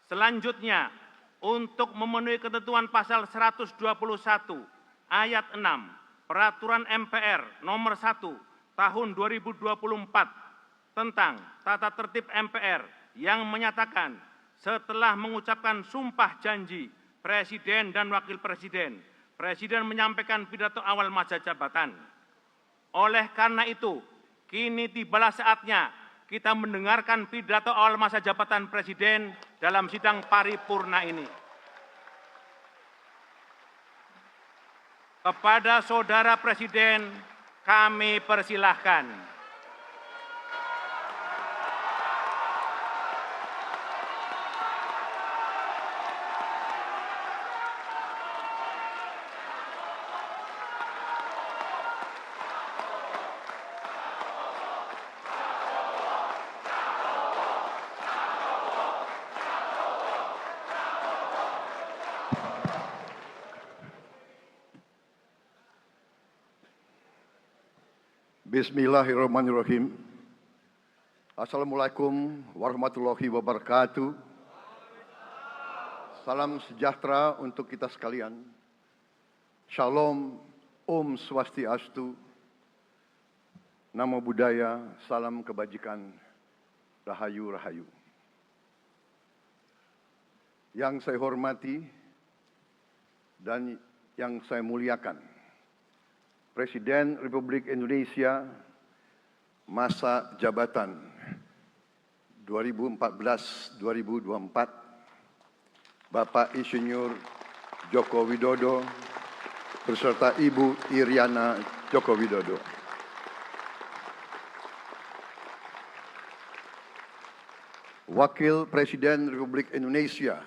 Selanjutnya, untuk memenuhi ketentuan pasal 121 ayat 6 Peraturan MPR nomor 1 tahun 2024 tentang tata tertib MPR yang menyatakan setelah mengucapkan sumpah janji Presiden dan Wakil Presiden, Presiden menyampaikan pidato awal masa jabatan. Oleh karena itu, kini tibalah saatnya kita mendengarkan pidato awal masa jabatan Presiden dalam sidang paripurna ini. Kepada Saudara Presiden, kami persilahkan. Bismillahirrahmanirrahim. Assalamualaikum warahmatullahi wabarakatuh. Salam sejahtera untuk kita sekalian. Shalom, Om Swastiastu, Namo Buddhaya, salam kebajikan, Rahayu Rahayu. Yang saya hormati dan yang saya muliakan, Presiden Republik Indonesia masa jabatan 2014-2024, Bapak Insinyur Joko Widodo beserta Ibu Iriana Joko Widodo. Wakil Presiden Republik Indonesia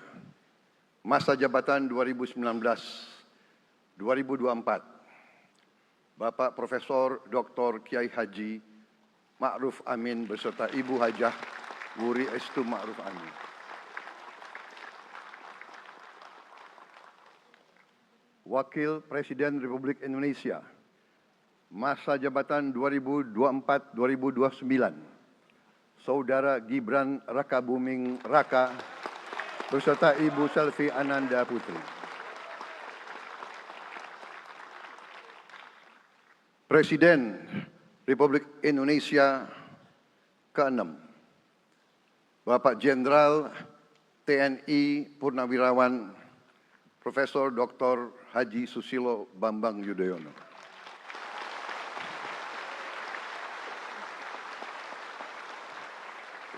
masa jabatan 2019-2024, Bapak Profesor Dr. Kiai Haji Ma'ruf Amin beserta Ibu Hajah Wuri Estu Ma'ruf Amin. Wakil Presiden Republik Indonesia masa jabatan 2024-2029, Saudara Gibran Rakabuming Raka beserta Ibu Selvi Ananda Putri. Presiden Republik Indonesia ke-6, Bapak Jenderal TNI Purnawirawan Profesor Dr. Haji Susilo Bambang Yudhoyono.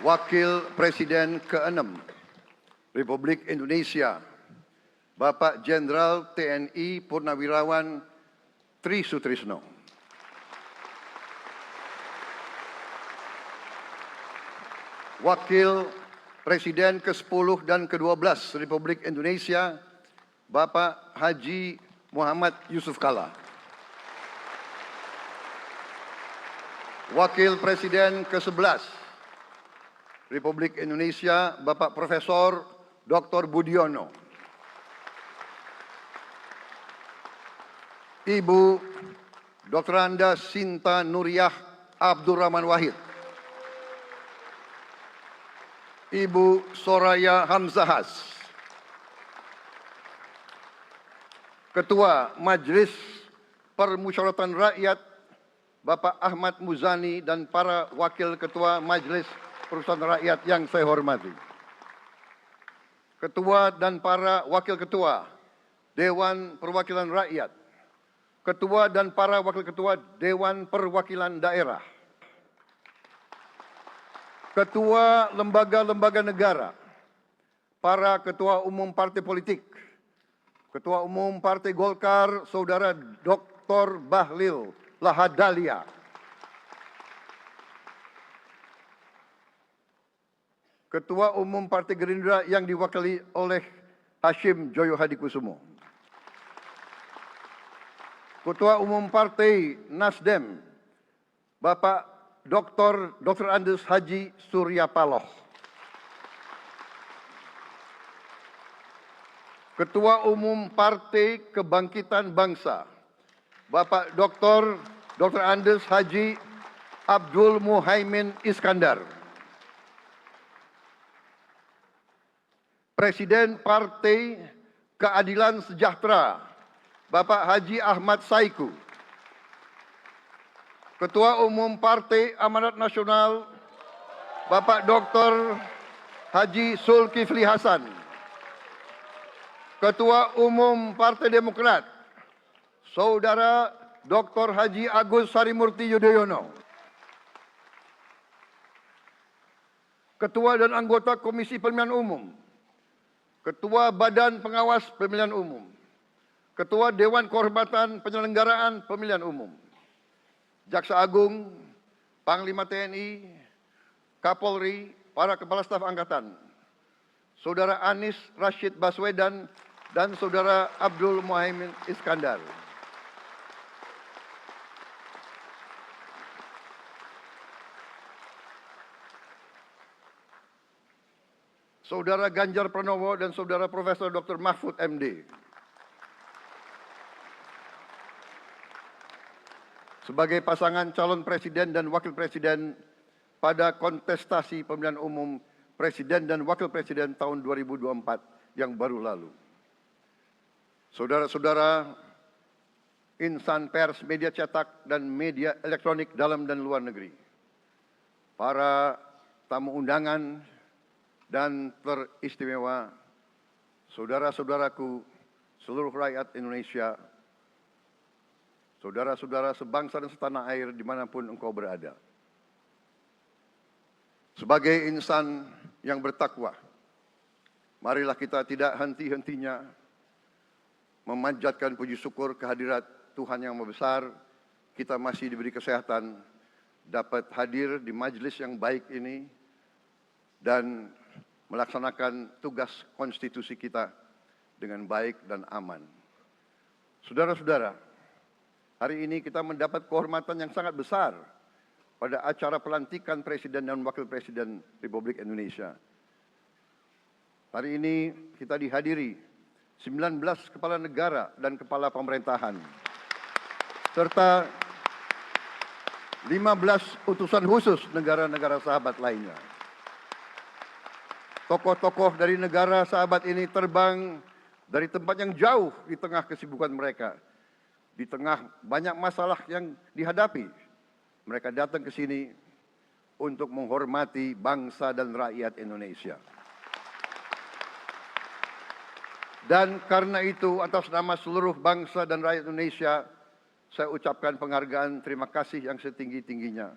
Wakil Presiden ke-6 Republik Indonesia, Bapak Jenderal TNI Purnawirawan Tri Sutrisno. Wakil Presiden ke-10 dan ke-12 Republik Indonesia, Bapak Haji Muhammad Yusuf Kalla. Wakil Presiden ke-11 Republik Indonesia, Bapak Profesor Dr. Budiono. Ibu Dr. Anda Sinta Nuriyah Abdurrahman Wahid. Ibu Soraya Hamzahas. Ketua Majelis Permusyawaratan Rakyat Bapak Ahmad Muzani dan para Wakil Ketua Majelis Permusyawaratan Rakyat yang saya hormati. Ketua dan para Wakil Ketua Dewan Perwakilan Rakyat. Ketua dan para Wakil Ketua Dewan Perwakilan Daerah. Ketua lembaga-lembaga negara, para ketua umum partai politik, Ketua Umum Partai Golkar, Saudara Dr. Bahlil Lahadalia, Ketua Umum Partai Gerindra yang diwakili oleh Hashim Joyo Hadikusumo, Ketua Umum Partai Nasdem, Bapak Dr. Andes Haji Surya Paloh, Ketua Umum Partai Kebangkitan Bangsa, Bapak Dr. Andes Haji Abdul Muhaimin Iskandar, Presiden Partai Keadilan Sejahtera, Bapak Haji Ahmad Saiku. Ketua Umum Partai Amanat Nasional, Bapak Dr. Haji Zulkifli Hasan. Ketua Umum Partai Demokrat, Saudara Dr. Haji Agus Harimurti Yudhoyono. Ketua dan anggota Komisi Pemilihan Umum, Ketua Badan Pengawas Pemilihan Umum, Ketua Dewan Kehormatan Penyelenggaraan Pemilihan Umum, Jaksa Agung, Panglima TNI, Kapolri, para Kepala Staf Angkatan, Saudara Anies Rashid Baswedan, dan Saudara Abdul Muhaimin Iskandar. Saudara Ganjar Pranowo dan Saudara Profesor Dr. Mahfud MD. Sebagai pasangan calon presiden dan wakil presiden pada kontestasi pemilihan umum presiden dan wakil presiden tahun 2024 yang baru lalu. Saudara-saudara insan pers, media cetak, dan media elektronik dalam dan luar negeri. Para tamu undangan dan teristimewa, saudara-saudaraku, seluruh rakyat Indonesia, saudara-saudara sebangsa dan setanah air dimanapun engkau berada. Sebagai insan yang bertakwa, marilah kita tidak henti-hentinya memanjatkan puji syukur kehadirat Tuhan yang Maha Besar. Kita masih diberi kesehatan, dapat hadir di majelis yang baik ini, dan melaksanakan tugas konstitusi kita dengan baik dan aman. Saudara-saudara, hari ini kita mendapat kehormatan yang sangat besar pada acara pelantikan Presiden dan Wakil Presiden Republik Indonesia. Hari ini kita dihadiri 19 kepala negara dan kepala pemerintahan, serta 15 utusan khusus negara-negara sahabat lainnya. Tokoh-tokoh dari negara sahabat ini terbang dari tempat yang jauh di tengah kesibukan mereka. Di tengah banyak masalah yang dihadapi, mereka datang ke sini untuk menghormati bangsa dan rakyat Indonesia. Dan karena itu, atas nama seluruh bangsa dan rakyat Indonesia, saya ucapkan penghargaan terima kasih yang setinggi-tingginya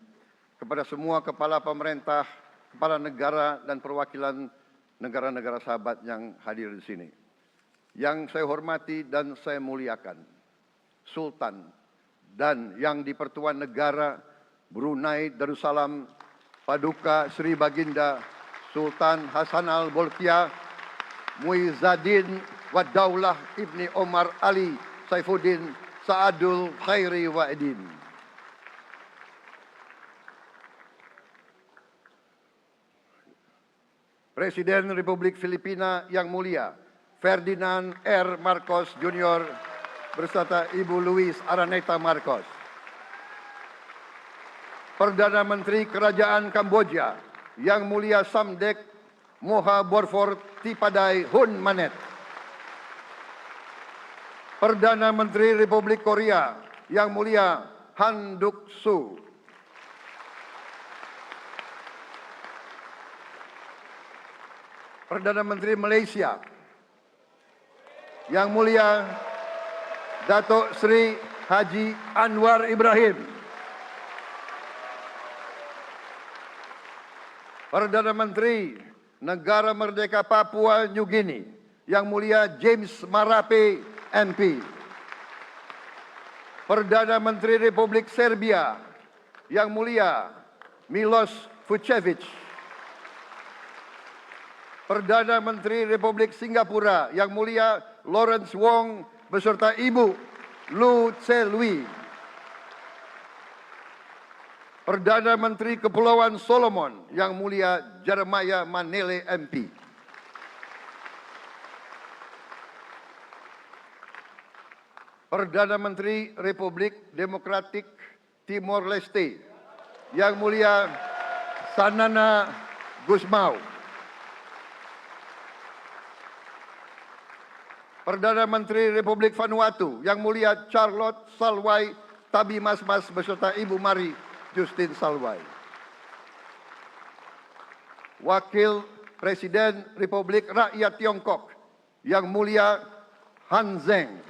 kepada semua kepala pemerintah, kepala negara, dan perwakilan negara-negara sahabat yang hadir di sini. Yang saya hormati dan saya muliakan, Sultan dan yang di Pertuan Negara Brunei Darussalam Paduka Sri Baginda Sultan Hassanal Bolkiah Muizzaddin Wadaulah Ibni Omar Ali Saifuddin Saadul Khairi Wa'idin. Presiden Republik Filipina yang mulia Ferdinand R. Marcos Jr. beserta Ibu Luis Araneta Marcos. Perdana Menteri Kerajaan Kamboja yang mulia Samdech Moha Borfor Tipadai Hun Manet. Perdana Menteri Republik Korea yang mulia Han Duck-soo. Perdana Menteri Malaysia yang mulia Datuk Seri Haji Anwar Ibrahim. Perdana Menteri Negara Merdeka Papua New Guinea yang mulia James Marape MP. Perdana Menteri Republik Serbia yang mulia Milos Vucevic. Perdana Menteri Republik Singapura yang mulia Lawrence Wong beserta Ibu Lu Tse Lui. Perdana Menteri Kepulauan Solomon yang mulia Jeremiah Manele MP. Perdana Menteri Republik Demokratik Timor Leste yang mulia Sanana Gusmao. Perdana Menteri Republik Vanuatu Yang Mulia Charlotte Salwai Tabimasmas beserta Ibu Mari Justin Salwai. Wakil Presiden Republik Rakyat Tiongkok Yang Mulia Han Zheng.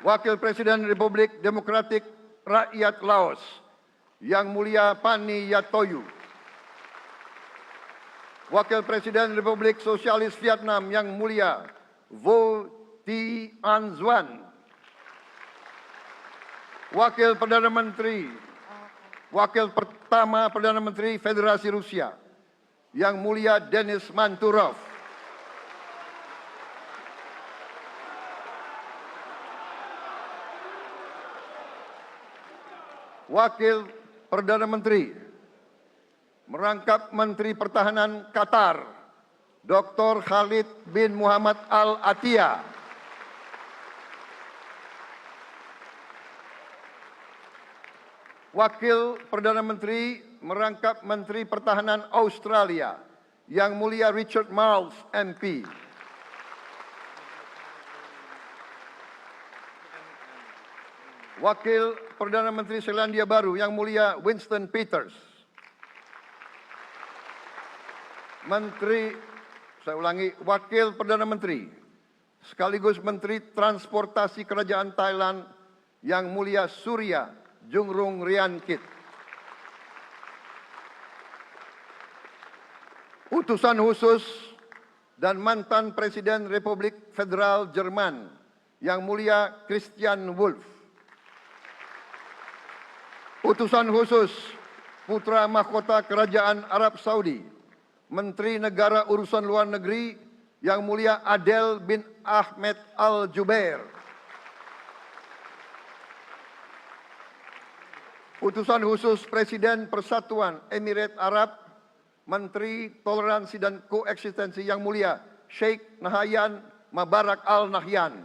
Wakil Presiden Republik Demokratik Rakyat Laos Yang Mulia Pani Yatoyu. Wakil Presiden Republik Sosialis Vietnam Yang Mulia Vo Thi-An Xuan. Wakil pertama Perdana Menteri Federasi Rusia Yang Mulia Denis Manturov. Wakil Perdana Menteri merangkap Menteri Pertahanan Qatar, Dr. Khalid bin Muhammad Al Attiyah. Wakil Perdana Menteri merangkap Menteri Pertahanan Australia, Yang Mulia Richard Marles, MP. Wakil Perdana Menteri Selandia Baru, Yang Mulia Winston Peters. Wakil Perdana Menteri sekaligus Menteri Transportasi Kerajaan Thailand Yang Mulia Surya Jungrung Riankit. Utusan khusus dan mantan Presiden Republik Federal Jerman Yang Mulia Christian Wulff. Utusan khusus Putra Mahkota Kerajaan Arab Saudi Menteri Negara Urusan Luar Negeri Yang Mulia Adel bin Ahmed Al Jubair. Utusan khusus Presiden Persatuan Emirat Arab Menteri Toleransi dan Koeksistensi Yang Mulia Sheikh Nahyan Mubarak Al Nahyan.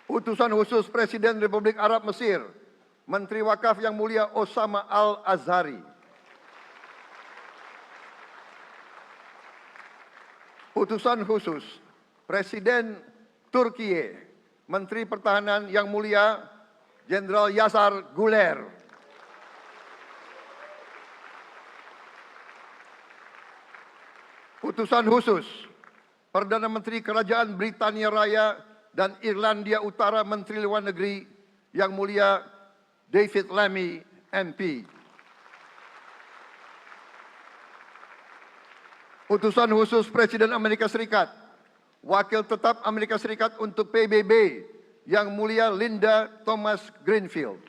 Utusan khusus Presiden Republik Arab Mesir Menteri Wakaf Yang Mulia Osama Al-Azhari. Utusan khusus Presiden Turkiye Menteri Pertahanan Yang Mulia Jenderal Yasar Guler. Utusan khusus Perdana Menteri Kerajaan Britania Raya dan Irlandia Utara Menteri Luar Negeri Yang Mulia David Lammy, MP. Utusan khusus Presiden Amerika Serikat, Wakil Tetap Amerika Serikat untuk PBB, Yang Mulia Linda Thomas Greenfield.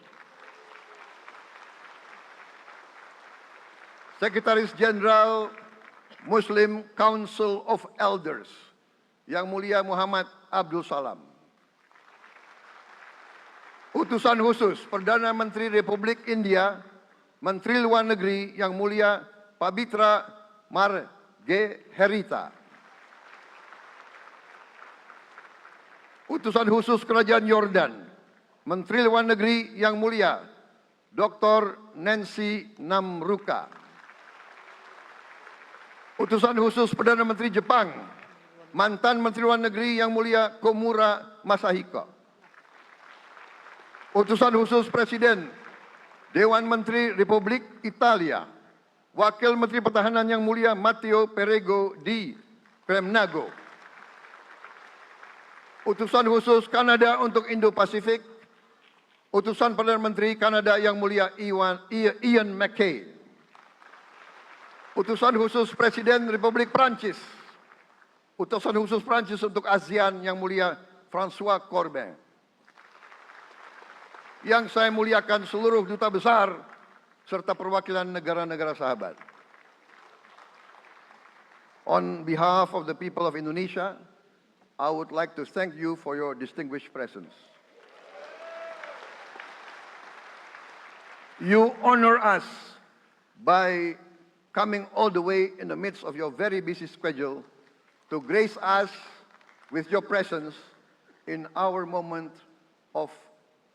Sekretaris Jenderal Muslim Council of Elders, Yang Mulia Muhammad Abdul Salam. Utusan khusus Perdana Menteri Republik India, Menteri Luar Negeri Yang Mulia Pabitra Margeherita. Utusan khusus Kerajaan Yordan, Menteri Luar Negeri Yang Mulia Dr. Nancy Namruka. Utusan khusus Perdana Menteri Jepang, mantan Menteri Luar Negeri Yang Mulia Komura Masahiko. Utusan khusus Presiden Dewan Menteri Republik Italia, Wakil Menteri Pertahanan Yang Mulia Matteo Perego di Kremnago. Utusan khusus Kanada untuk Indo-Pasifik, Utusan Perdana Menteri Kanada Yang Mulia Ian MacKay. Utusan khusus Presiden Republik Prancis, Utusan khusus Prancis untuk ASEAN Yang Mulia François Corbin. Yang saya muliakan seluruh duta besar serta perwakilan negara-negara sahabat. On behalf of the people of Indonesia, I would like to thank you for your distinguished presence. You honor us by coming all the way in the midst of your very busy schedule to grace us with your presence in our moment of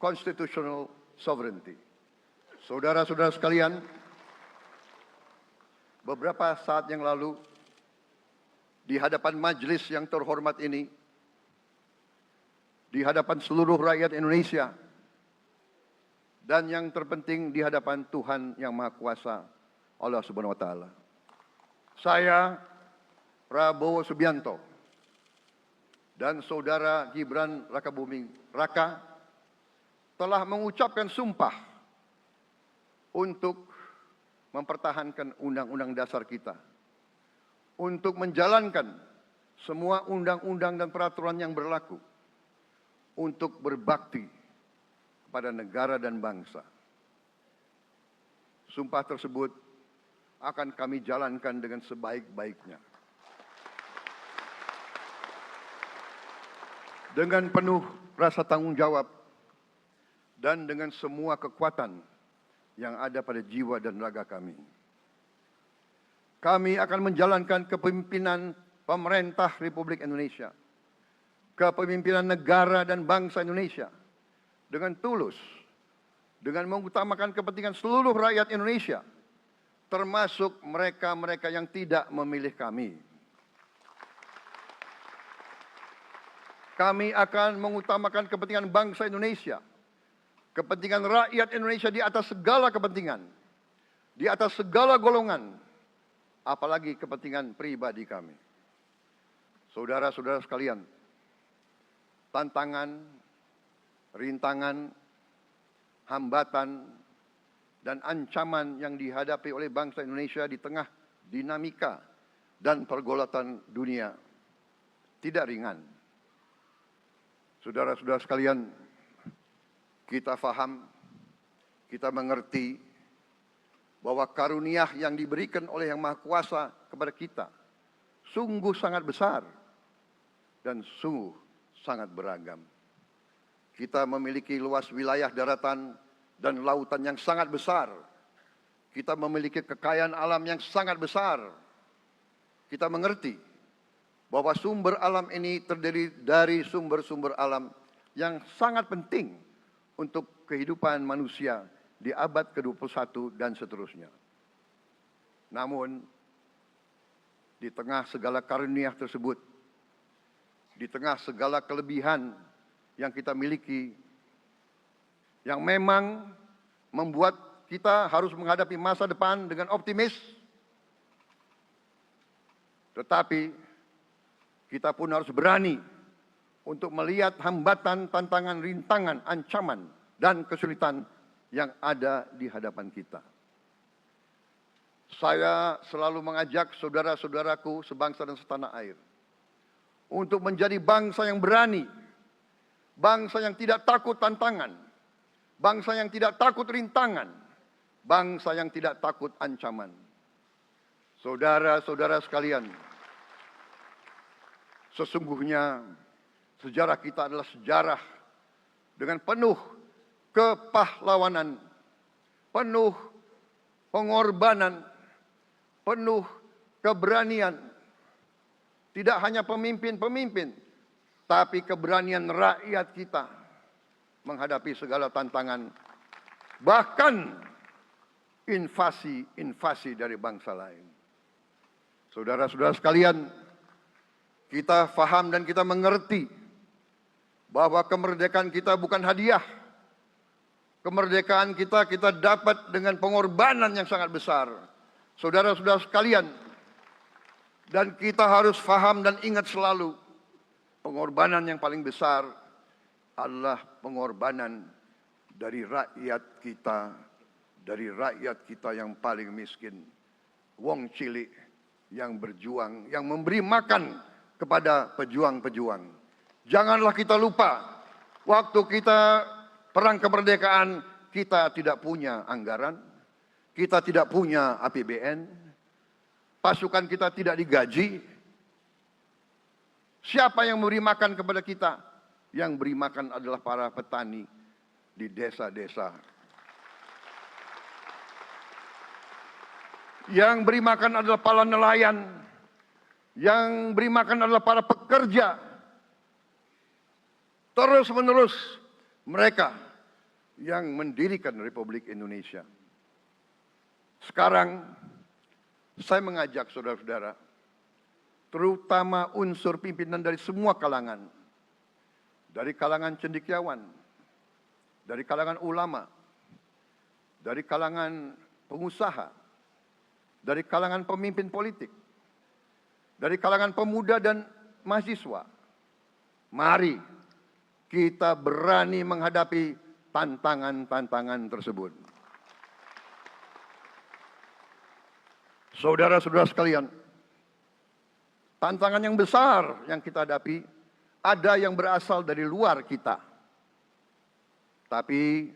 constitutional sovereignty. Saudara-saudara sekalian, beberapa saat yang lalu di hadapan majelis yang terhormat ini, di hadapan seluruh rakyat Indonesia, dan yang terpenting di hadapan Tuhan Yang Maha Kuasa, Allah Subhanahu wa Ta'ala, saya, Prabowo Subianto, dan Saudara Gibran Rakabuming Raka telah mengucapkan sumpah untuk mempertahankan Undang-Undang Dasar kita, untuk menjalankan semua undang-undang dan peraturan yang berlaku, untuk berbakti kepada negara dan bangsa. Sumpah tersebut akan kami jalankan dengan sebaik-baiknya. Dengan penuh rasa tanggung jawab dan dengan semua kekuatan yang ada pada jiwa dan raga kami. Kami akan menjalankan kepemimpinan pemerintah Republik Indonesia, kepemimpinan negara dan bangsa Indonesia dengan tulus, dengan mengutamakan kepentingan seluruh rakyat Indonesia, termasuk mereka-mereka yang tidak memilih kami. Kami akan mengutamakan kepentingan bangsa Indonesia, kepentingan rakyat Indonesia di atas segala kepentingan, di atas segala golongan, apalagi kepentingan pribadi kami. Saudara-saudara sekalian, tantangan, rintangan, hambatan, dan ancaman yang dihadapi oleh bangsa Indonesia di tengah dinamika dan pergolatan dunia tidak ringan. Saudara-saudara sekalian, kita faham, kita mengerti bahwa karunia yang diberikan oleh Yang Maha Kuasa kepada kita sungguh sangat besar dan sungguh sangat beragam. Kita memiliki luas wilayah daratan dan lautan yang sangat besar. Kita memiliki kekayaan alam yang sangat besar. Kita mengerti bahwa sumber alam ini terdiri dari sumber-sumber alam yang sangat penting untuk kehidupan manusia di abad ke-21 dan seterusnya. Namun, di tengah segala karunia tersebut, di tengah segala kelebihan yang kita miliki, yang memang membuat kita harus menghadapi masa depan dengan optimis, tetapi kita pun harus berani untuk melihat hambatan, tantangan, rintangan, ancaman, dan kesulitan yang ada di hadapan kita. Saya selalu mengajak saudara-saudaraku sebangsa dan setanah air untuk menjadi bangsa yang berani, bangsa yang tidak takut tantangan, bangsa yang tidak takut rintangan, bangsa yang tidak takut ancaman. Saudara-saudara sekalian, sesungguhnya sejarah kita adalah sejarah dengan penuh kepahlawanan, penuh pengorbanan, penuh keberanian. Tidak hanya pemimpin-pemimpin, tapi keberanian rakyat kita menghadapi segala tantangan, bahkan invasi-invasi dari bangsa lain. Saudara-saudara sekalian, kita faham dan kita mengerti bahwa kemerdekaan kita bukan hadiah. Kemerdekaan kita dapat dengan pengorbanan yang sangat besar. Saudara-saudara sekalian, dan kita harus faham dan ingat selalu, pengorbanan yang paling besar adalah pengorbanan dari rakyat kita yang paling miskin. Wong cilik yang berjuang, yang memberi makan kepada pejuang-pejuang. Janganlah kita lupa, waktu kita perang kemerdekaan, kita tidak punya anggaran, kita tidak punya APBN, pasukan kita tidak digaji. Siapa yang memberi makan kepada kita? Yang beri makan adalah para petani di desa-desa. Yang beri makan adalah para nelayan. Yang beri makan adalah para pekerja. Terus-menerus mereka yang mendirikan Republik Indonesia. Sekarang saya mengajak saudara-saudara, terutama unsur pimpinan dari semua kalangan, dari kalangan cendekiawan, dari kalangan ulama, dari kalangan pengusaha, dari kalangan pemimpin politik, dari kalangan pemuda dan mahasiswa. Mari kita berani menghadapi tantangan-tantangan tersebut. Saudara-saudara sekalian, tantangan yang besar yang kita hadapi ada yang berasal dari luar kita. Tapi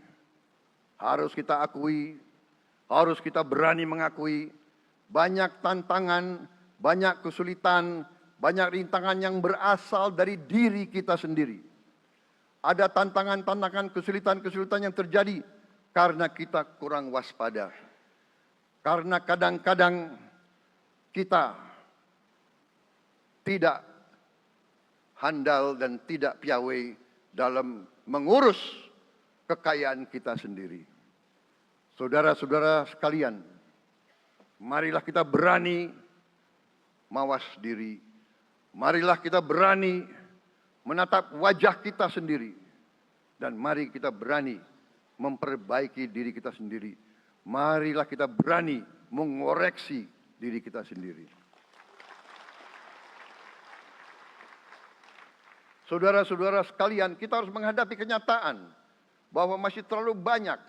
harus kita akui, harus kita berani mengakui, banyak tantangan, banyak kesulitan, banyak rintangan yang berasal dari diri kita sendiri. Ada tantangan-tantangan, kesulitan-kesulitan yang terjadi karena kita kurang waspada. Karena kadang-kadang kita tidak handal dan tidak piawai dalam mengurus kekayaan kita sendiri. Saudara-saudara sekalian, marilah kita berani mawas diri. Marilah kita berani menatap wajah kita sendiri. Dan mari kita berani memperbaiki diri kita sendiri. Marilah kita berani mengoreksi diri kita sendiri. Saudara-saudara sekalian, kita harus menghadapi kenyataan bahwa masih terlalu banyak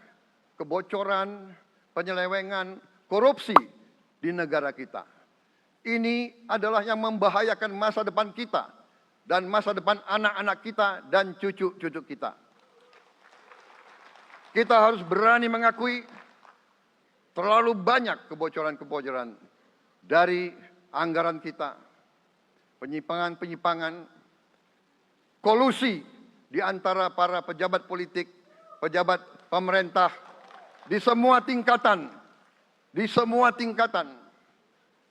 kebocoran, penyelewengan, korupsi di negara kita. Ini adalah yang membahayakan masa depan kita dan masa depan anak-anak kita dan cucu-cucu kita. Kita harus berani mengakui terlalu banyak kebocoran-kebocoran dari anggaran kita, penyimpangan-penyimpangan, kolusi di antara para pejabat politik, pejabat pemerintah di semua tingkatan,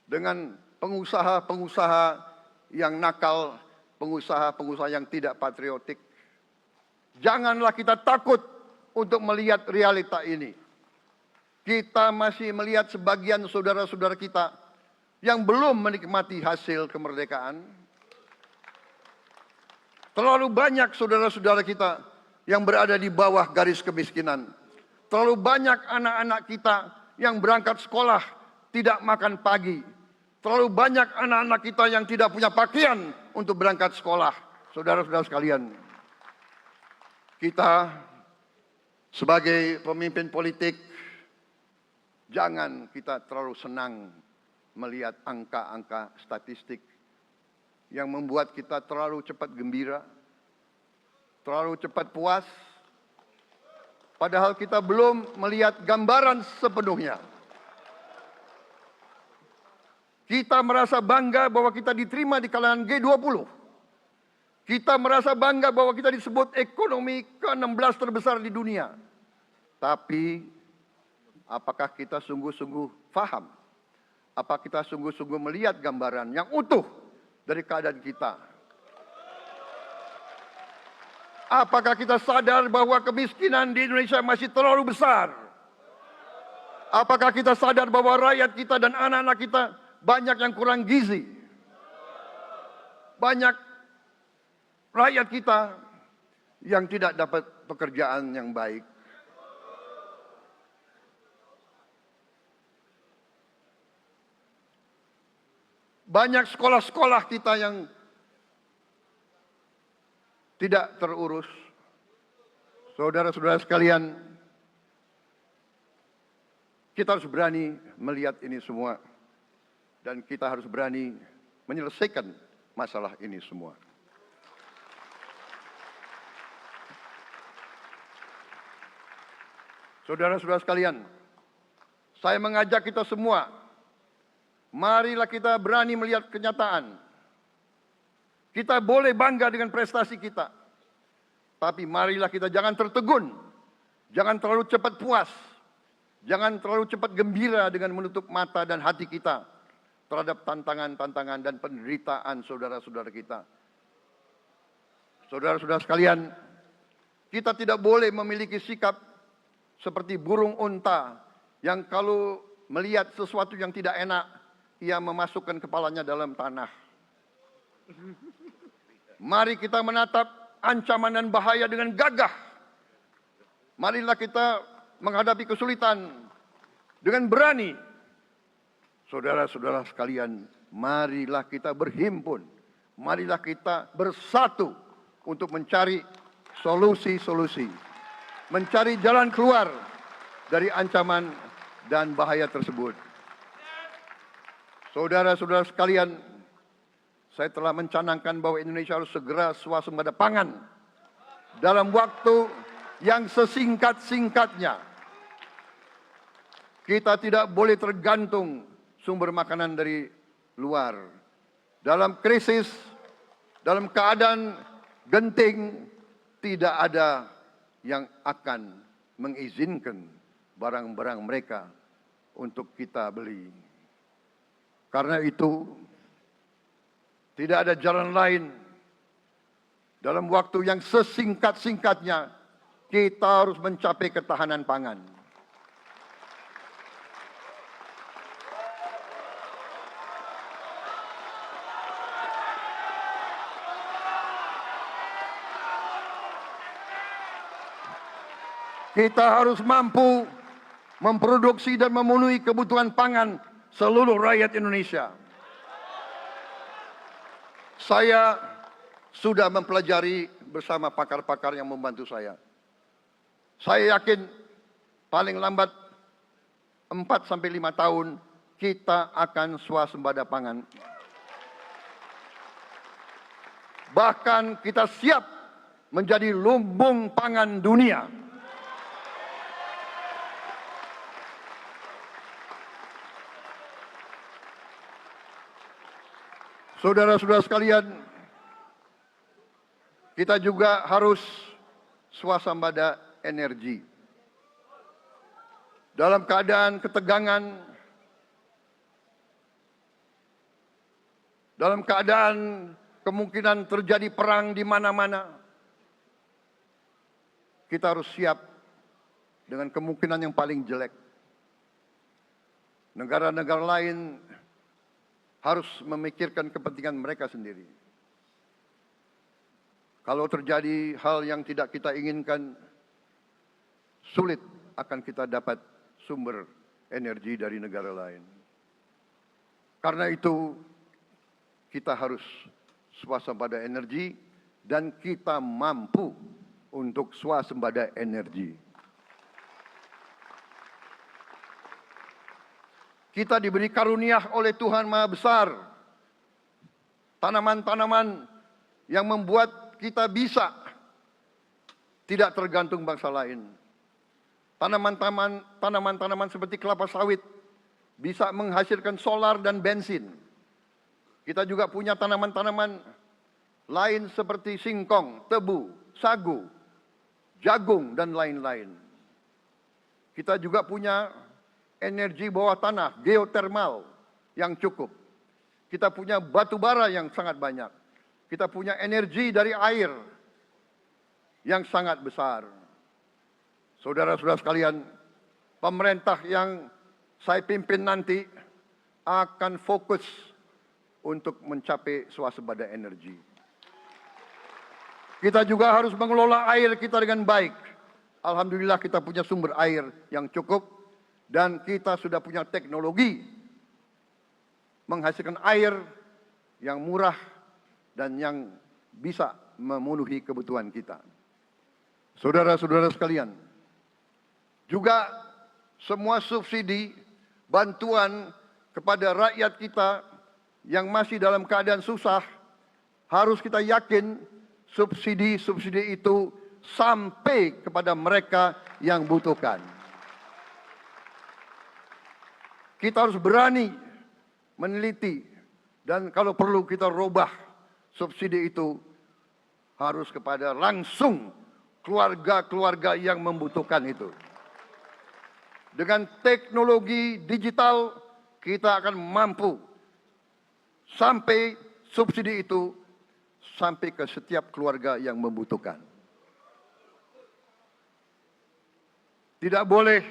dengan pengusaha-pengusaha yang nakal, pengusaha-pengusaha yang tidak patriotik. Janganlah kita takut untuk melihat realita ini. Kita masih melihat sebagian saudara-saudara kita yang belum menikmati hasil kemerdekaan. Terlalu banyak saudara-saudara kita yang berada di bawah garis kemiskinan. Terlalu banyak anak-anak kita yang berangkat sekolah tidak makan pagi. Terlalu banyak anak-anak kita yang tidak punya pakaian untuk berangkat sekolah. Saudara-saudara sekalian, kita sebagai pemimpin politik, jangan kita terlalu senang melihat angka-angka statistik yang membuat kita terlalu cepat gembira, terlalu cepat puas, padahal kita belum melihat gambaran sepenuhnya. Kita merasa bangga bahwa kita diterima di kalangan G20. Kita merasa bangga bahwa kita disebut ekonomi ke-16 terbesar di dunia. Tapi apakah kita sungguh-sungguh faham? Apa kita sungguh-sungguh melihat gambaran yang utuh dari keadaan kita? Apakah kita sadar bahwa kemiskinan di Indonesia masih terlalu besar? Apakah kita sadar bahwa rakyat kita dan anak-anak kita banyak yang kurang gizi? Banyak rakyat kita yang tidak dapat pekerjaan yang baik. Banyak sekolah-sekolah kita yang tidak terurus. Saudara-saudara sekalian, kita harus berani melihat ini semua. Dan kita harus berani menyelesaikan masalah ini semua. Saudara-saudara sekalian, saya mengajak kita semua, marilah kita berani melihat kenyataan. Kita boleh bangga dengan prestasi kita. Tapi marilah kita jangan tertegun. Jangan terlalu cepat puas. Jangan terlalu cepat gembira dengan menutup mata dan hati kita terhadap tantangan-tantangan dan penderitaan saudara-saudara kita. Saudara-saudara sekalian, kita tidak boleh memiliki sikap seperti burung unta yang kalau melihat sesuatu yang tidak enak, ia memasukkan kepalanya dalam tanah. Mari kita menatap ancaman dan bahaya dengan gagah. Marilah kita menghadapi kesulitan dengan berani. Saudara-saudara sekalian, marilah kita berhimpun. Marilah kita bersatu untuk mencari solusi-solusi. Mencari jalan keluar dari ancaman dan bahaya tersebut. Saudara-saudara sekalian, saya telah mencanangkan bahwa Indonesia harus segera swasembada pangan dalam waktu yang sesingkat-singkatnya. Kita tidak boleh tergantung sumber makanan dari luar. Dalam krisis, dalam keadaan genting, tidak ada yang akan mengizinkan barang-barang mereka untuk kita beli. Karena itu, tidak ada jalan lain. Dalam waktu yang sesingkat-singkatnya, kita harus mencapai ketahanan pangan. Kita harus mampu memproduksi dan memenuhi kebutuhan pangan seluruh rakyat Indonesia. Saya sudah mempelajari bersama pakar-pakar yang membantu saya. Saya yakin paling lambat 4-5 tahun kita akan swasembada pangan. Bahkan kita siap menjadi lumbung pangan dunia. Saudara-saudara sekalian, kita juga harus swasembada energi. Dalam keadaan ketegangan, dalam keadaan kemungkinan terjadi perang di mana-mana, kita harus siap dengan kemungkinan yang paling jelek. Negara-negara lain harus memikirkan kepentingan mereka sendiri. Kalau terjadi hal yang tidak kita inginkan, sulit akan kita dapat sumber energi dari negara lain. Karena itu, kita harus swasembada energi dan kita mampu untuk swasembada energi. Kita diberi karunia oleh Tuhan Maha Besar. Tanaman-tanaman yang membuat kita bisa tidak tergantung bangsa lain. Tanaman-tanaman seperti kelapa sawit bisa menghasilkan solar dan bensin. Kita juga punya tanaman-tanaman lain seperti singkong, tebu, sagu, jagung, dan lain-lain. Kita juga punya energi bawah tanah, geotermal yang cukup. Kita punya batu bara yang sangat banyak. Kita punya energi dari air yang sangat besar. Saudara-saudara sekalian, pemerintah yang saya pimpin nanti akan fokus untuk mencapai swasembada energi. Kita juga harus mengelola air kita dengan baik. Alhamdulillah kita punya sumber air yang cukup. Dan kita sudah punya teknologi menghasilkan air yang murah dan yang bisa memenuhi kebutuhan kita. Saudara-saudara sekalian, juga semua subsidi, bantuan kepada rakyat kita yang masih dalam keadaan susah, harus kita yakin subsidi-subsidi itu sampai kepada mereka yang butuhkan. Kita harus berani meneliti dan kalau perlu kita robah subsidi itu harus kepada langsung keluarga-keluarga yang membutuhkan itu. Dengan teknologi digital kita akan mampu sampai subsidi itu sampai ke setiap keluarga yang membutuhkan. Tidak boleh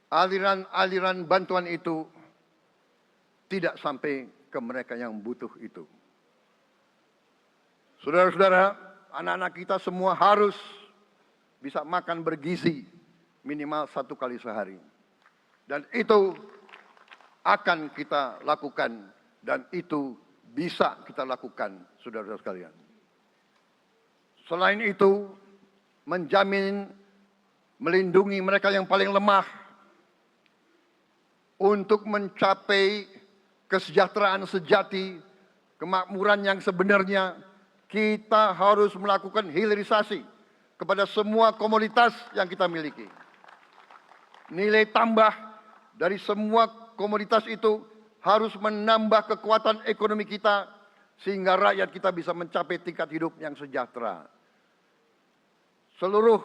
aliran-aliran bantuan itu tidak sampai ke mereka yang butuh itu. Saudara-saudara, anak-anak kita semua harus bisa makan bergizi minimal 1 kali sehari. Dan itu akan kita lakukan dan itu bisa kita lakukan, saudara-saudara sekalian. Selain itu, menjamin melindungi mereka yang paling lemah untuk mencapai kesejahteraan sejati, kemakmuran yang sebenarnya, kita harus melakukan hilirisasi kepada semua komoditas yang kita miliki. Nilai tambah dari semua komoditas itu harus menambah kekuatan ekonomi kita sehingga rakyat kita bisa mencapai tingkat hidup yang sejahtera. Seluruh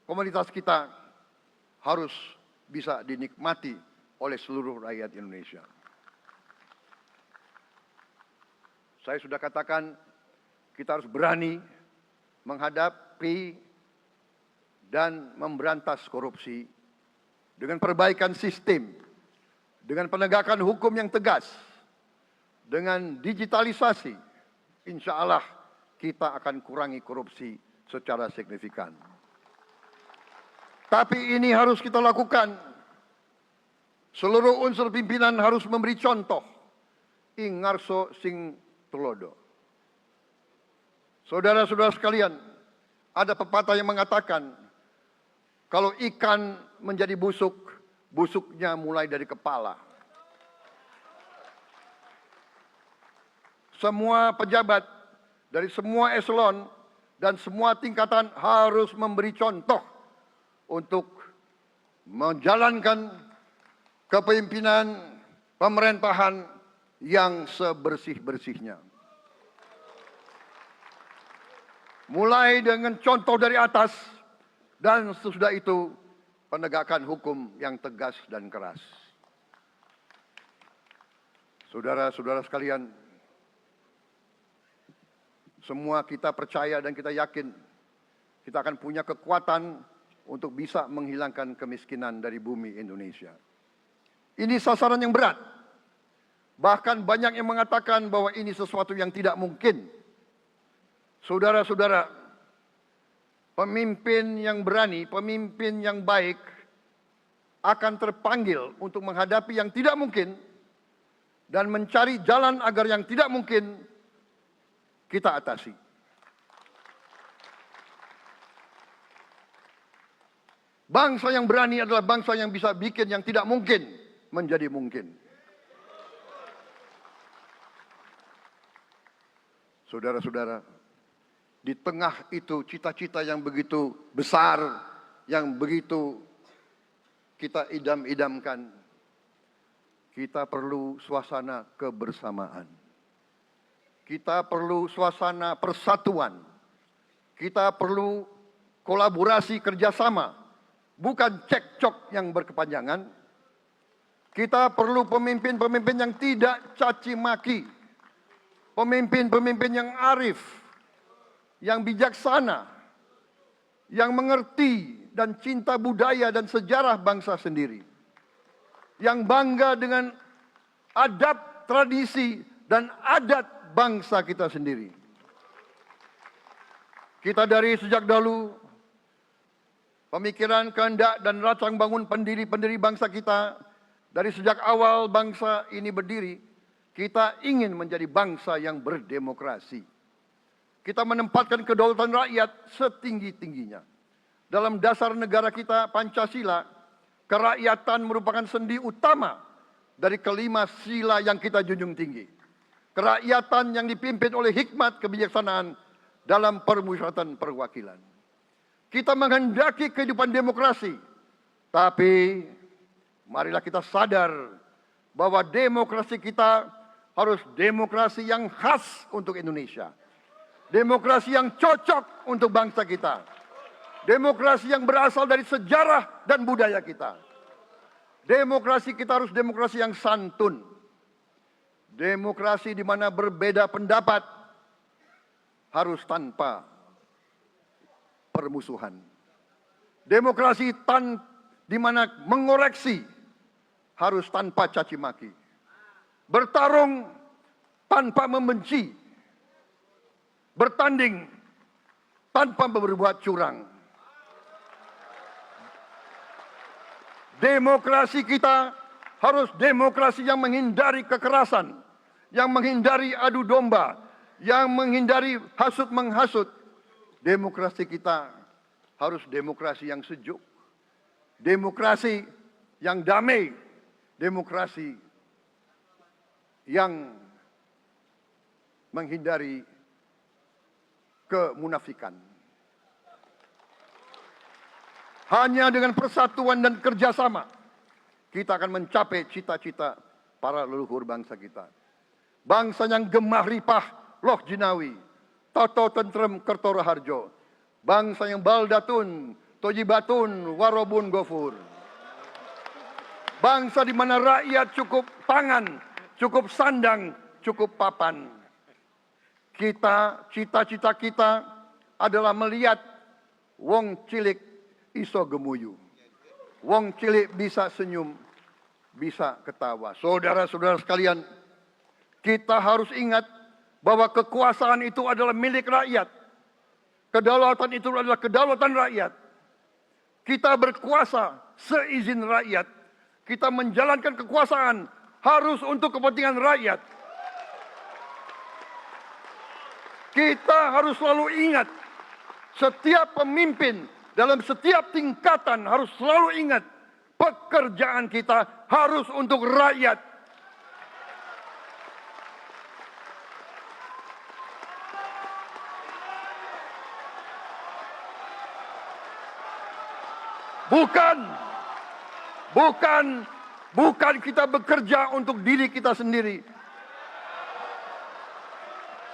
komoditas kita harus bisa dinikmati oleh seluruh rakyat Indonesia. Saya sudah katakan kita harus berani menghadapi dan memberantas korupsi dengan perbaikan sistem, dengan penegakan hukum yang tegas, dengan digitalisasi. Insya Allah kita akan kurangi korupsi secara signifikan. Tapi ini harus kita lakukan. Seluruh unsur pimpinan harus memberi contoh. Ingarso sing tulodo. Saudara-saudara sekalian, ada pepatah yang mengatakan, kalau ikan menjadi busuk, busuknya mulai dari kepala. Semua pejabat dari semua eselon dan semua tingkatan harus memberi contoh untuk menjalankan kepemimpinan pemerintahan yang sebersih-bersihnya. Mulai dengan contoh dari atas dan sesudah itu penegakan hukum yang tegas dan keras. Saudara-saudara sekalian, semua kita percaya dan kita yakin kita akan punya kekuatan untuk bisa menghilangkan kemiskinan dari bumi Indonesia. Ini sasaran yang berat. Bahkan banyak yang mengatakan bahwa ini sesuatu yang tidak mungkin. Saudara-saudara, pemimpin yang berani, pemimpin yang baik akan terpanggil untuk menghadapi yang tidak mungkin dan mencari jalan agar yang tidak mungkin kita atasi. Bangsa yang berani adalah bangsa yang bisa bikin yang tidak mungkin menjadi mungkin. Saudara-saudara, di tengah itu cita-cita yang begitu besar, yang begitu kita idam-idamkan, kita perlu suasana kebersamaan. Kita perlu suasana persatuan. Kita perlu kolaborasi kerjasama, bukan cekcok yang berkepanjangan. Kita perlu pemimpin-pemimpin yang tidak caci maki, pemimpin-pemimpin yang arif, yang bijaksana, yang mengerti dan cinta budaya dan sejarah bangsa sendiri, yang bangga dengan adab, tradisi, dan adat bangsa kita sendiri. Kita dari sejak dahulu, pemikiran, kehendak, dan rancang bangun pendiri-pendiri bangsa kita, dari sejak awal bangsa ini berdiri, kita ingin menjadi bangsa yang berdemokrasi. Kita menempatkan kedaulatan rakyat setinggi-tingginya. Dalam dasar negara kita, Pancasila, kerakyatan merupakan sendi utama dari kelima sila yang kita junjung tinggi. Kerakyatan yang dipimpin oleh hikmat kebijaksanaan dalam permusyawaratan perwakilan. Kita menghendaki kehidupan demokrasi, tapi marilah kita sadar bahwa demokrasi kita harus demokrasi yang khas untuk Indonesia. Demokrasi yang cocok untuk bangsa kita. Demokrasi yang berasal dari sejarah dan budaya kita. Demokrasi kita harus demokrasi yang santun. Demokrasi di mana berbeda pendapat harus tanpa permusuhan. Demokrasi di mana mengoreksi harus tanpa caci maki. Bertarung tanpa membenci. Bertanding tanpa berbuat curang. Demokrasi kita harus demokrasi yang menghindari kekerasan, yang menghindari adu domba, yang menghindari hasut menghasut. Demokrasi kita harus demokrasi yang sejuk, demokrasi yang damai, demokrasi yang menghindari kemunafikan. Hanya dengan persatuan dan kerjasama kita akan mencapai cita-cita para leluhur bangsa kita. Bangsa yang gemah ripah loh jinawi, toto tentrem kertoro harjo. Bangsa yang baldatun, tojibatun, warobun gofur. Bangsa di mana rakyat cukup pangan, cukup sandang, cukup papan. Cita-cita kita adalah melihat wong cilik iso gemuyu. Wong cilik bisa senyum, bisa ketawa. Saudara-saudara sekalian, kita harus ingat bahwa kekuasaan itu adalah milik rakyat. Kedaulatan itu adalah kedaulatan rakyat. Kita berkuasa seizin rakyat. Kita menjalankan kekuasaan harus untuk kepentingan rakyat. Kita harus selalu ingat, setiap pemimpin dalam setiap tingkatan harus selalu ingat, pekerjaan kita harus untuk rakyat. Bukan kita bekerja untuk diri kita sendiri.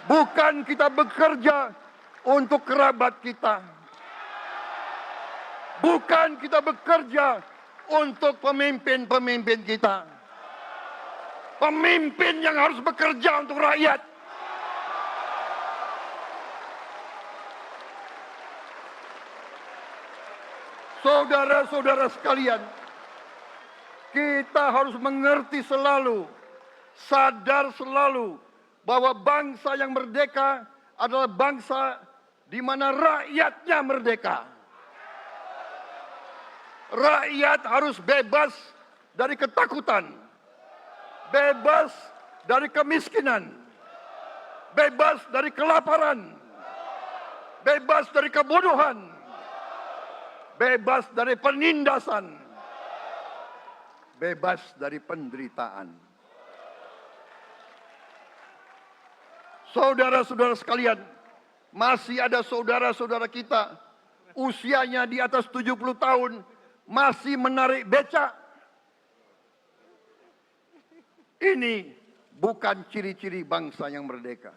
Bukan kita bekerja untuk kerabat kita. Bukan kita bekerja untuk pemimpin-pemimpin kita. Pemimpin yang harus bekerja untuk rakyat. Saudara-saudara sekalian, kita harus mengerti selalu, sadar selalu bahwa bangsa yang merdeka adalah bangsa di mana rakyatnya merdeka. Rakyat harus bebas dari ketakutan, bebas dari kemiskinan, bebas dari kelaparan, bebas dari kebodohan, bebas dari penindasan, bebas dari penderitaan. Saudara-saudara sekalian, masih ada saudara-saudara kita usianya di atas 70 tahun masih menarik becak. Ini bukan ciri-ciri bangsa yang merdeka.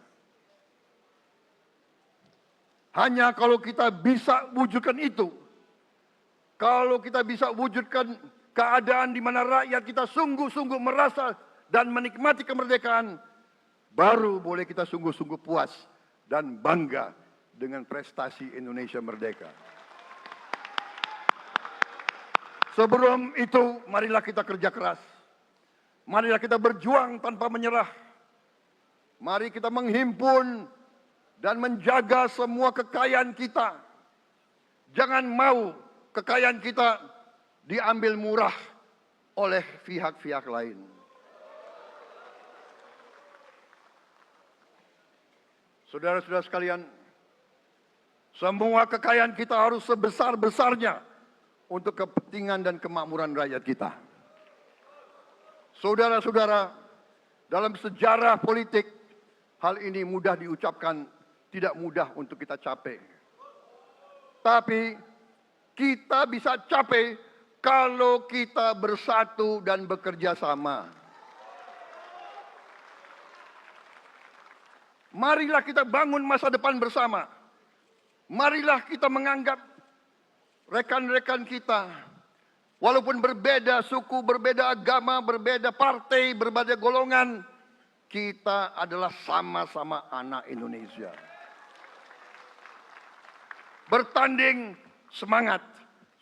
Hanya kalau kita bisa wujudkan itu, kalau kita bisa wujudkan keadaan di mana rakyat kita sungguh-sungguh merasa dan menikmati kemerdekaan, baru boleh kita sungguh-sungguh puas dan bangga dengan prestasi Indonesia merdeka. Sebelum itu, marilah kita kerja keras. Marilah kita berjuang tanpa menyerah. Mari kita menghimpun dan menjaga semua kekayaan kita. Jangan mau kekayaan kita diambil murah oleh pihak-pihak lain. Saudara-saudara sekalian, semua kekayaan kita harus sebesar-besarnya untuk kepentingan dan kemakmuran rakyat kita. Saudara-saudara, dalam sejarah politik, hal ini mudah diucapkan, tidak mudah untuk kita capai. Tapi kita bisa capai kalau kita bersatu dan bekerja sama. Marilah kita bangun masa depan bersama. Marilah kita menganggap rekan-rekan kita, walaupun berbeda suku, berbeda agama, berbeda partai, berbeda golongan, kita adalah sama-sama anak Indonesia. Bertanding semangat,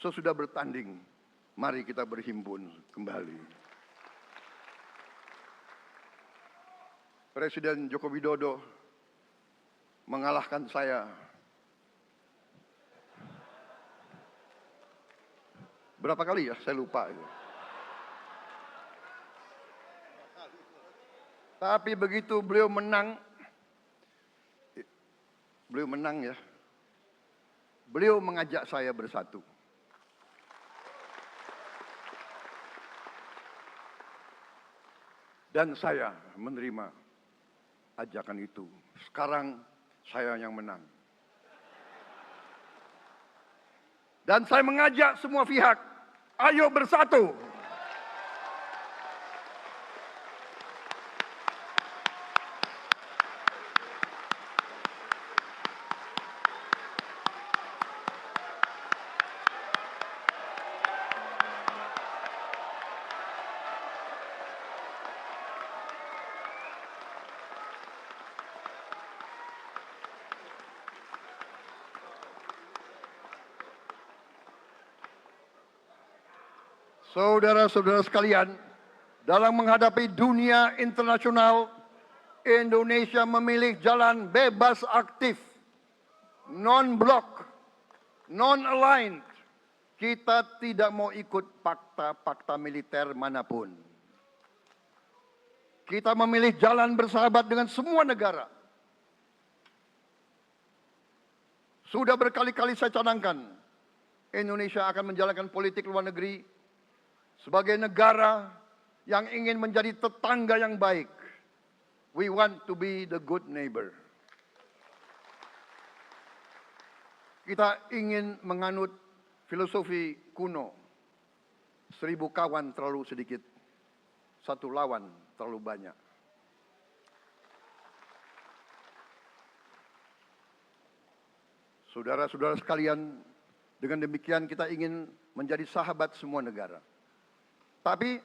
sesudah bertanding, mari kita berhimpun kembali. Presiden Joko Widodo mengalahkan saya berapa kali ya? Saya lupa. Tapi begitu beliau menang ya, beliau mengajak saya bersatu. Dan saya menerima ajakan itu. Sekarang saya yang menang. Dan saya mengajak semua pihak, ayo bersatu. Saudara-saudara sekalian, dalam menghadapi dunia internasional, Indonesia memilih jalan bebas aktif, non-blok, non-aligned. Kita tidak mau ikut fakta-fakta militer manapun. Kita memilih jalan bersahabat dengan semua negara. Sudah berkali-kali saya cadangkan, Indonesia akan menjalankan politik luar negeri sebagai negara yang ingin menjadi tetangga yang baik. We want to be the good neighbor. Kita ingin menganut filosofi kuno. 1000 kawan terlalu sedikit, 1 lawan terlalu banyak. Saudara-saudara sekalian, dengan demikian kita ingin menjadi sahabat semua negara. Tapi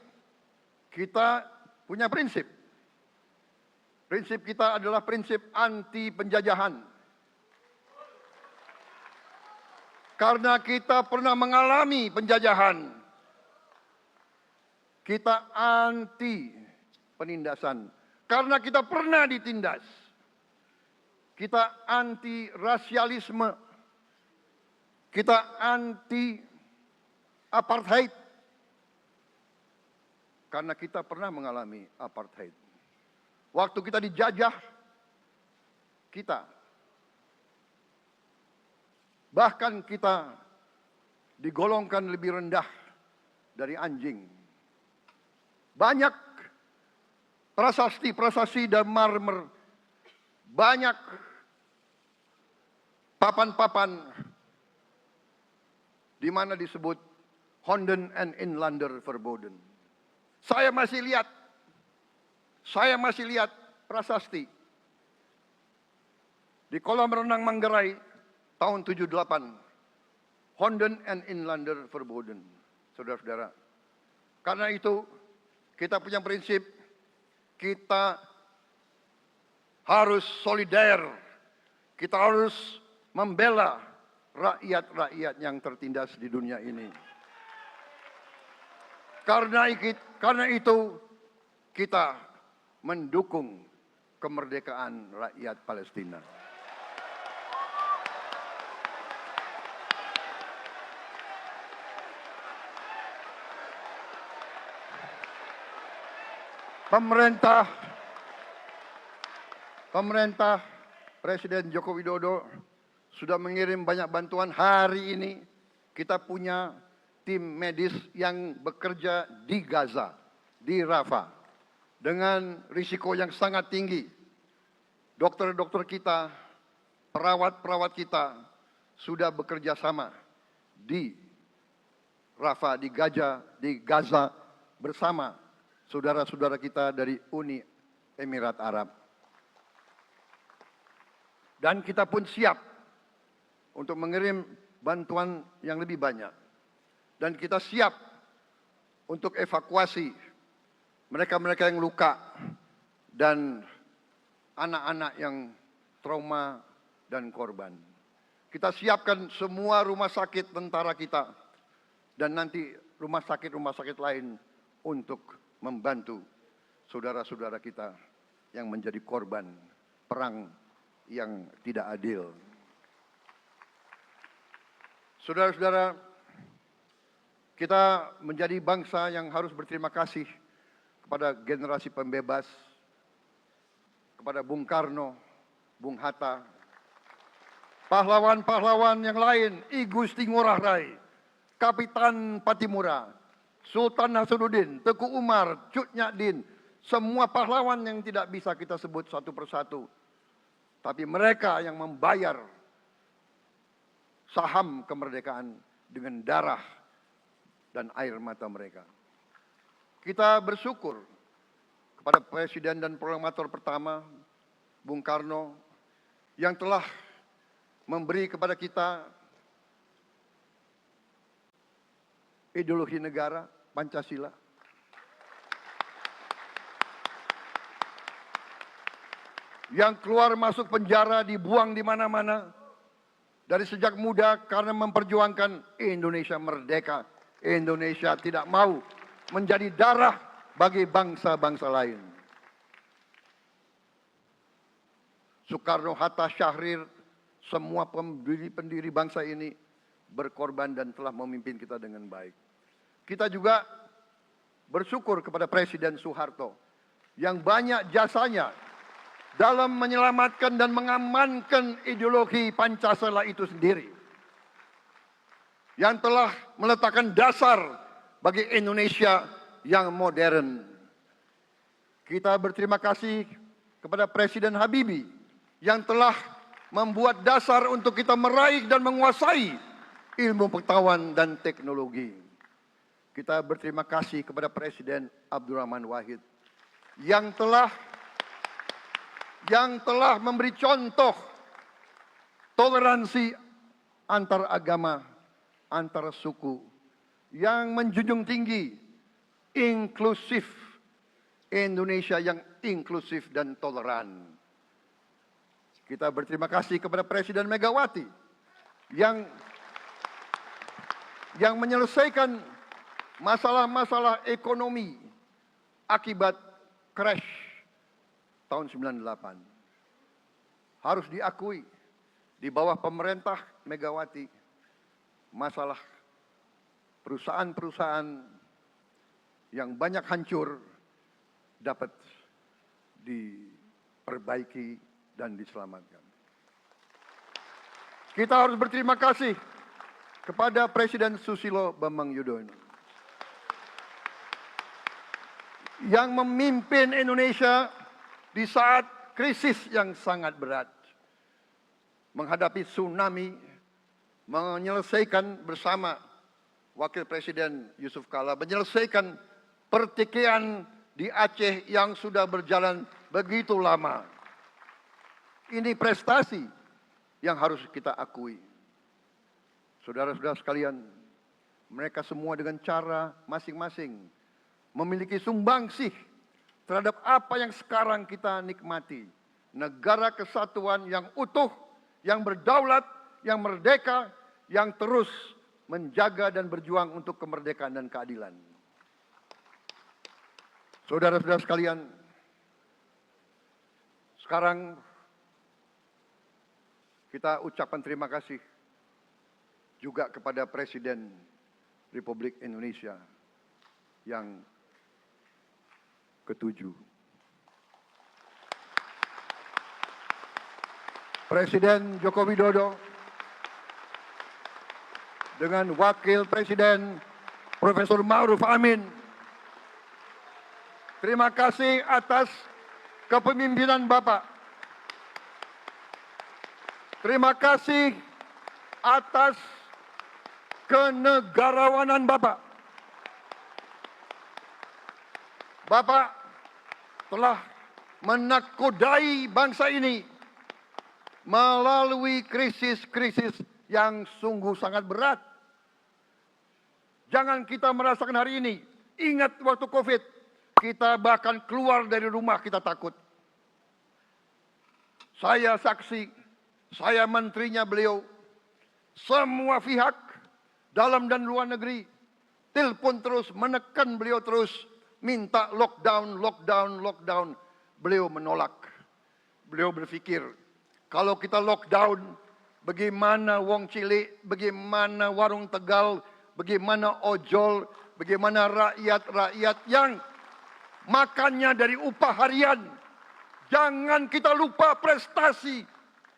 kita punya prinsip. Prinsip kita adalah prinsip anti penjajahan. Karena kita pernah mengalami penjajahan. Kita anti penindasan. Karena kita pernah ditindas. Kita anti rasialisme. Kita anti apartheid. Karena kita pernah mengalami apartheid. Waktu kita dijajah, bahkan kita digolongkan lebih rendah dari anjing. Banyak prasasti dan marmer, banyak papan-papan di mana disebut Honden en Inlander Verboden. Saya masih lihat prasasti di kolam renang Manggarai tahun 78. Honden en Inlander Verboden, saudara-saudara. Karena itu kita punya prinsip, kita harus solider, kita harus membela rakyat-rakyat yang tertindas di dunia ini. Karena itu kita mendukung kemerdekaan rakyat Palestina. Pemerintah Presiden Joko Widodo sudah mengirim banyak bantuan. Hari ini kita punya tim medis yang bekerja di Gaza, di Rafah, dengan risiko yang sangat tinggi. Dokter-dokter kita, perawat-perawat kita sudah bekerja sama di Rafah, di Gaza bersama saudara-saudara kita dari Uni Emirat Arab. Dan kita pun siap untuk mengirim bantuan yang lebih banyak. Dan kita siap untuk evakuasi mereka-mereka yang luka dan anak-anak yang trauma dan korban. Kita siapkan semua rumah sakit tentara kita dan nanti rumah sakit lain untuk membantu saudara-saudara kita yang menjadi korban perang yang tidak adil. Saudara-saudara, kita menjadi bangsa yang harus berterima kasih kepada generasi pembebas, kepada Bung Karno, Bung Hatta, pahlawan-pahlawan yang lain, I Gusti Ngurah Rai, Kapitan Patimura, Sultan Nasruddin, Teku Umar, Cut Nyak semua pahlawan yang tidak bisa kita sebut satu persatu. Tapi mereka yang membayar saham kemerdekaan dengan darah dan air mata mereka. Kita bersyukur kepada Presiden dan Proklamator pertama, Bung Karno, yang telah memberi kepada kita ideologi negara, Pancasila. Yang keluar masuk penjara, dibuang di mana-mana. Dari sejak muda karena memperjuangkan Indonesia merdeka. Indonesia tidak mau menjadi darah bagi bangsa-bangsa lain. Soekarno, Hatta, Syahrir, semua pendiri bangsa ini berkorban dan telah memimpin kita dengan baik. Kita juga bersyukur kepada Presiden Soeharto yang banyak jasanya dalam menyelamatkan dan mengamankan ideologi Pancasila itu sendiri, yang telah meletakkan dasar bagi Indonesia yang modern. Kita berterima kasih kepada Presiden Habibie yang telah membuat dasar untuk kita meraih dan menguasai ilmu pengetahuan dan teknologi. Kita berterima kasih kepada Presiden Abdurrahman Wahid yang telah memberi contoh toleransi antar agama, antar suku, yang menjunjung tinggi inklusif, Indonesia yang inklusif dan toleran. Kita berterima kasih kepada Presiden Megawati yang menyelesaikan masalah-masalah ekonomi akibat crash tahun 98. Harus diakui, di bawah pemerintah Megawati, masalah perusahaan-perusahaan yang banyak hancur dapat diperbaiki dan diselamatkan. Kita harus berterima kasih kepada Presiden Susilo Bambang Yudhoyono yang memimpin Indonesia di saat krisis yang sangat berat, menghadapi tsunami, menyelesaikan bersama Wakil Presiden Yusuf Kala, menyelesaikan pertikaian di Aceh yang sudah berjalan begitu lama. Ini prestasi yang harus kita akui. Saudara-saudara sekalian, mereka semua dengan cara masing-masing memiliki sumbangsih terhadap apa yang sekarang kita nikmati. Negara kesatuan yang utuh, yang berdaulat, yang merdeka, yang terus menjaga dan berjuang untuk kemerdekaan dan keadilan. Saudara-saudara sekalian, sekarang kita ucapkan terima kasih juga kepada Presiden Republik Indonesia yang ke-7. Presiden Joko Widodo dengan Wakil Presiden Profesor Ma'ruf Amin. Terima kasih atas kepemimpinan Bapak. Terima kasih atas kenegarawanan Bapak. Bapak telah menakodai bangsa ini melalui krisis-krisis yang sungguh sangat berat. Jangan kita merasakan hari ini. Ingat waktu COVID, kita bahkan keluar dari rumah kita takut. Saya saksi, saya menterinya beliau, semua pihak dalam dan luar negeri telepon terus, menekan beliau terus, minta lockdown, lockdown, lockdown. Beliau menolak. Beliau berpikir, kalau kita lockdown, bagaimana wong cilik, bagaimana warung Tegal, bagaimana ojol, bagaimana rakyat-rakyat yang makannya dari upah harian. Jangan kita lupa prestasi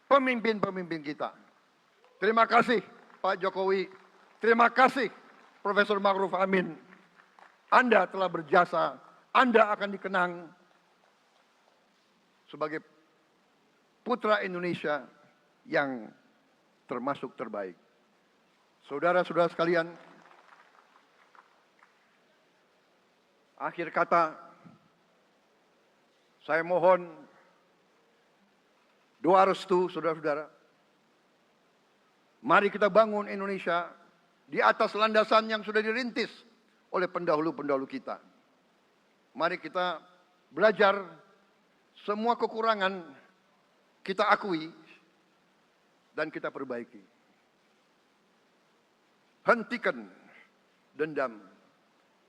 pemimpin-pemimpin kita. Terima kasih Pak Jokowi. Terima kasih Profesor Ma'ruf Amin. Anda telah berjasa. Anda akan dikenang sebagai putra Indonesia yang termasuk terbaik. Saudara-saudara sekalian, akhir kata, saya mohon doa restu saudara-saudara. Mari kita bangun Indonesia di atas landasan yang sudah dirintis oleh pendahulu-pendahulu kita. Mari kita belajar, semua kekurangan kita akui dan kita perbaiki. Hentikan dendam,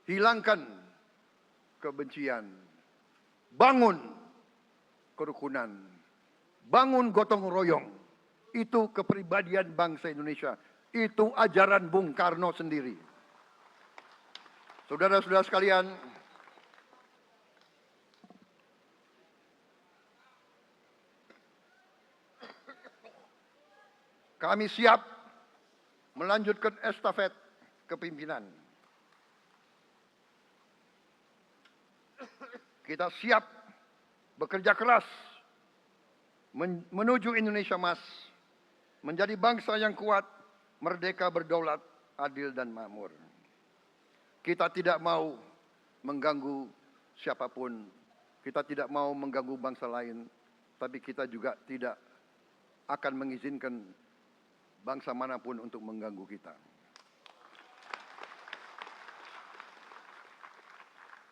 hilangkan kebencian, bangun kerukunan, bangun gotong royong. Itu kepribadian bangsa Indonesia. Itu ajaran Bung Karno sendiri. Saudara-saudara sekalian, kami siap melanjutkan estafet kepimpinan. Kita siap bekerja keras menuju Indonesia Emas, menjadi bangsa yang kuat, merdeka, berdaulat, adil dan makmur. Kita tidak mau mengganggu siapapun. Kita tidak mau mengganggu bangsa lain. Tapi kita juga tidak akan mengizinkan bangsa manapun untuk mengganggu kita.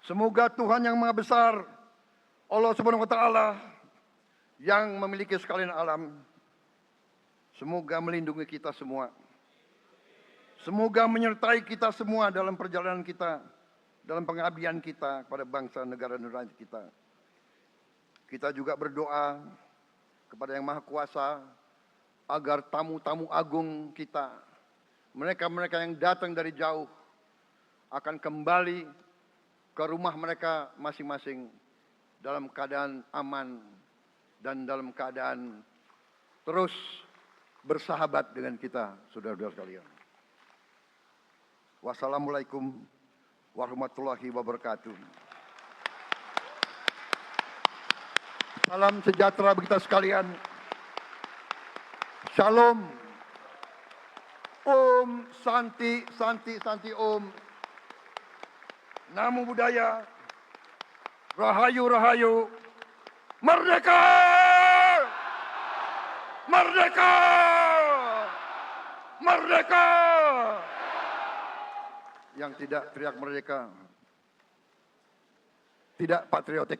Semoga Tuhan yang Maha Besar, Allah Subhanahu wa Ta'ala, yang memiliki sekalian alam, semoga melindungi kita semua. Semoga menyertai kita semua dalam perjalanan kita, dalam pengabdian kita kepada bangsa, negara, dan rakyat kita. Kita juga berdoa kepada Yang Maha Kuasa agar tamu-tamu agung kita, mereka-mereka yang datang dari jauh, akan kembali ke rumah mereka masing-masing dalam keadaan aman dan dalam keadaan terus bersahabat dengan kita, saudara-saudara sekalian. Wassalamualaikum warahmatullahi wabarakatuh. Salam sejahtera bagi kita sekalian. Shalom. Om Santi, Santi, Santi Om. Namo Buddhaya. Rahayu, Rahayu. Merdeka! Merdeka! Merdeka! Yang tidak teriak merdeka tidak patriotik.